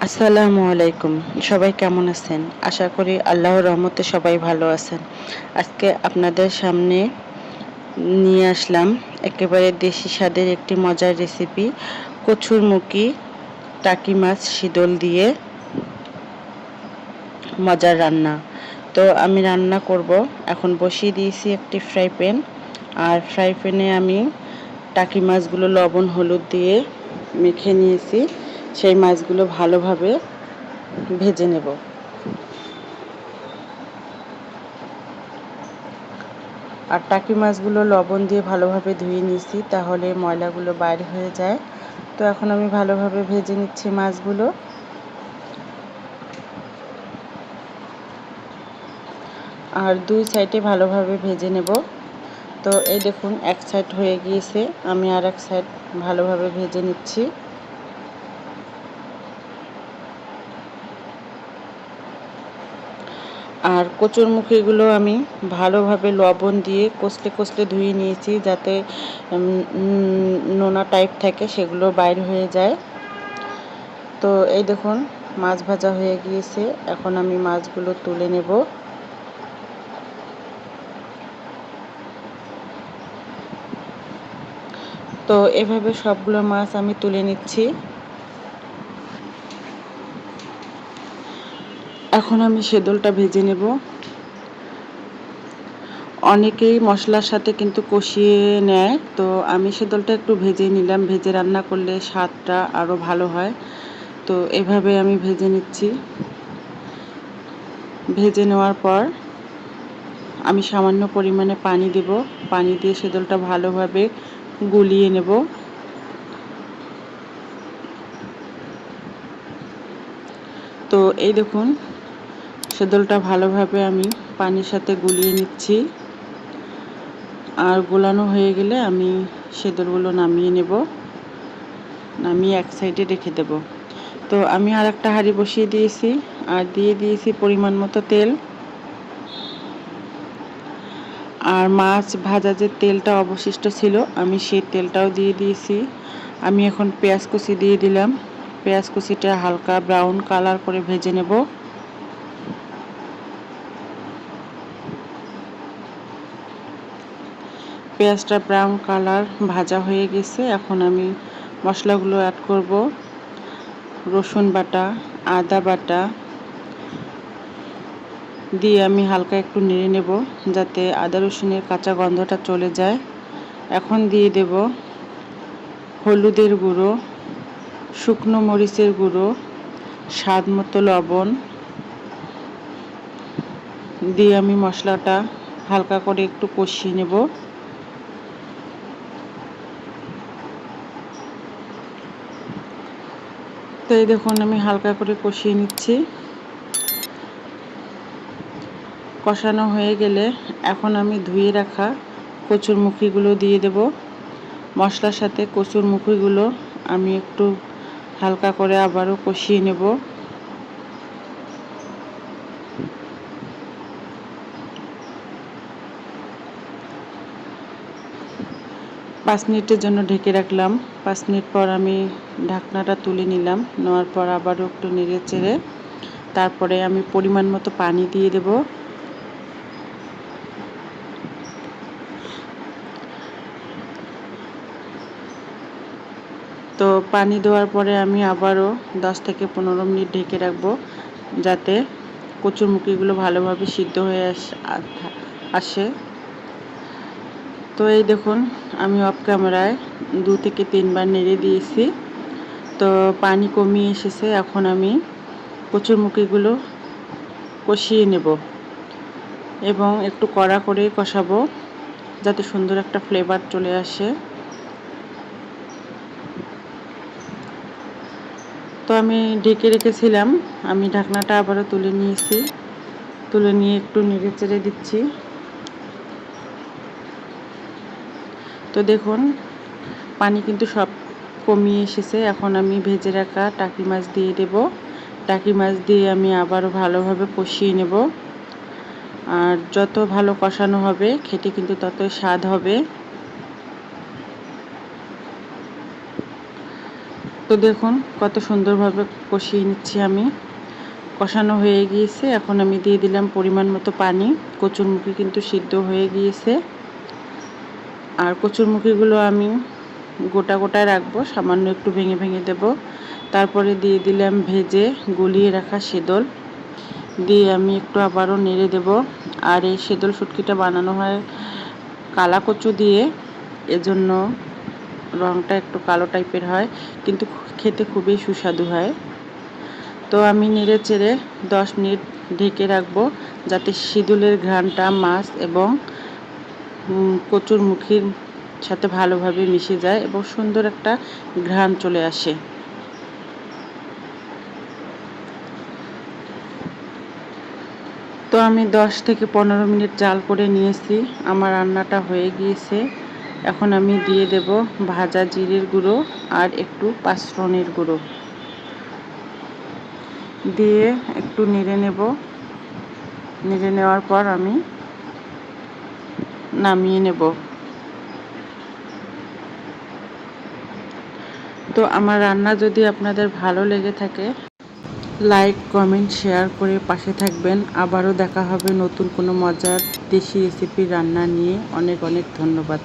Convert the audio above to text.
আসসালামু আলাইকুম। সবাই কেমন আছেন? আশা করি আল্লাহর রহমতে সবাই ভালো আছেন। আজকে আপনাদের সামনে নিয়ে আসলাম একেবারে দেশি স্বাদের একটি মজার রেসিপি, কচুরমুখী টাকি মাছ শিদল দিয়ে মজার রান্না। তো আমি রান্না করব। এখন বসিয়ে দিয়েছি একটি ফ্রাই প্যান। আর ফ্রাই প্যানে আমি টাকি মাছগুলো লবণ হলুদ দিয়ে মেখে নিয়েছি। সেই মাছগুলো ভালোভাবে ভেজে নেব। আর টাকি মাছগুলো লবণ দিয়ে ভালোভাবে ধুয়ে নিয়েছি, তাহলে ময়লাগুলো বাইর হয়ে যায়। তো এখন আমি ভালোভাবে ভেজে নিচ্ছি মাছগুলো। আর দুই সাইডে ভালোভাবে ভেজে নেব। তো এই দেখুন, এক সাইড হয়ে গিয়েছে, আমি আর এক সাইড ভালোভাবে ভেজে নিচ্ছি। আর কচুরমুখীগুলো আমি ভালোভাবে লবণ দিয়ে কষলে কষলে ধুয়ে নিয়েছি, যাতে নোনা টাইপ থাকে সেগুলো বাইর হয়ে যায়। তো এই দেখুন, মাছ ভাজা হয়ে গিয়েছে। এখন আমি মাছগুলো তুলে নেব। তো এভাবে সবগুলো মাছ আমি তুলে নিচ্ছি। এখন আমি সেদলটা ভেজে নেব। অনেকেই মশলার সাথে কিন্তু কষিয়ে নেয়, তো আমি সেদলটা একটু ভেজে নিলাম। ভেজে রান্না করলে স্বাদটা আরও ভালো হয়। তো এভাবে আমি ভেজে নিচ্ছি। ভেজে নেওয়ার পর আমি সামান্য পরিমাণে পানি দেব। পানি দিয়ে সেদলটা ভালোভাবে গুলিয়ে নেব। তো এই দেখুন, সেদলটা ভালোভাবে আমি পানির সাথে গুলিয়ে নিচ্ছি। আর গোলানো হয়ে গেলে আমি সেদলগুলো নামিয়ে নেব। নামিয়ে এক সাইডে রেখে দেব। তো আমি আর একটা হাঁড়ি বসিয়ে দিয়েছি, আর দিয়ে দিয়েছি পরিমাণ মতো তেল। আর মাছ ভাজা যে তেলটা অবশিষ্ট ছিল, আমি সেই তেলটাও দিয়ে দিয়েছি। আমি এখন পেঁয়াজ কুচি দিয়ে দিলাম। পেঁয়াজ কুচিটা হালকা ব্রাউন কালার করে ভেজে নেব। পেঁয়াজটা ব্রাউন কালার ভাজা হয়ে গেছে। এখন আমি মশলাগুলো অ্যাড করব। রসুন বাটা, আদা বাটা দিয়ে আমি হালকা একটু নেড়ে নেব, যাতে আদা রসুনের কাঁচা গন্ধটা চলে যায়। এখন দিয়ে দেব হলুদের গুঁড়ো, শুকনো মরিচের গুঁড়ো, স্বাদ মতো লবণ দিয়ে আমি মশলাটা হালকা করে একটু কষিয়ে নেব। তো এই দেখুন, আমি হালকা করে কষিয়ে নিচ্ছি। কষানো হয়ে গেলে এখন আমি ধুয়ে রাখা কচুরমুখীগুলো দিয়ে দেব। মশলার সাথে কচুরমুখীগুলো আমি একটু হালকা করে আবারও কষিয়ে নেব। পাঁচ মিনিটের জন্য ঢেকে রাখলাম। 5 মিনিট পর আমি ঢাকনাটা তুলে নিলাম। নেওয়ার পর আবারও একটু নেড়ে চেড়ে তারপরে আমি পরিমাণ মতো পানি দিয়ে দেব। তো পানি দেওয়ার পরে আমি আবারও 10 থেকে 15 মিনিট ঢেকে রাখবো, যাতে কচুরমুখীগুলো ভালোভাবে সিদ্ধ হয়ে আসে। তো এই দেখুন, আমি অফ ক্যামেরায় 2 থেকে 3 বার নেড়ে দিয়েছি। তো পানি কমিয়ে এসেছে। এখন আমি কচুরমুখীগুলো কষিয়ে নেব এবং একটু কড়া করে কষাবো, যাতে সুন্দর একটা ফ্লেভার চলে আসে। তো আমি ঢেকে রেখেছিলাম। আমি ঢাকনাটা আবারও তুলে নিয়েছি। তুলে নিয়ে একটু নেড়ে চেড়ে দিচ্ছি। তো দেখুন, পানি কিন্তু সব কমিয়ে এসেছে। এখন আমি ভেজে রাখা টাকি মাছ দিয়ে দেব। টাকি মাছ দিয়ে আমি আবারও ভালোভাবে কষিয়ে নেব। আর যত ভালো কষানো হবে, খেতে কিন্তু ততই স্বাদ হবে। তো দেখুন কত সুন্দরভাবে কষিয়ে নিচ্ছি আমি। কষানো হয়ে গিয়েছে, এখন আমি দিয়ে দিলাম পরিমাণ মতো পানি। কচুরমুখী কিন্তু সিদ্ধ হয়ে গিয়েছে। আর কচুরমুখীগুলো আমি গোটা গোটায় রাখবো, সামান্য একটু ভেঙে ভেঙে দেব। তারপরে দিয়ে দিলাম ভেজে গলিয়ে রাখা সেদল, দিয়ে আমি একটু আবারও নেড়ে দেব। আর এই সেদল শুটকিটা বানানো হয় কালা কচু দিয়ে, এজন্য রঙটা একটু কালো টাইপের হয়, কিন্তু খেতে খুবই সুস্বাদু হয়। তো আমি নেড়ে চেড়ে 10 মিনিট ঢেকে রাখবো, যাতে সিদুলের ঘ্রাণটা মাছ এবং কচুরমুখীর সাথে ভালোভাবে মিশে যায় এবং সুন্দর একটা ঘ্রাণ চলে আসে। তো আমি 10 থেকে 15 মিনিট জাল করে নিয়েছি, আমার রান্নাটা হয়ে গিয়েছে। এখন আমি দিয়ে দেব ভাজা জিরের গুঁড়ো আর একটু পাঁচফোড়নের গুঁড়ো দিয়ে একটু নেড়ে নেব। নেড়ে নেওয়ার পর আমি নামিয়ে নেব। তো আমার রান্না যদি আপনাদের ভালো লেগে থাকে, লাইক কমেন্ট শেয়ার করে পাশে থাকবেন। আবারও দেখা হবে নতুন কোনো মজার দেশি রেসিপি রান্না নিয়ে। অনেক অনেক ধন্যবাদ।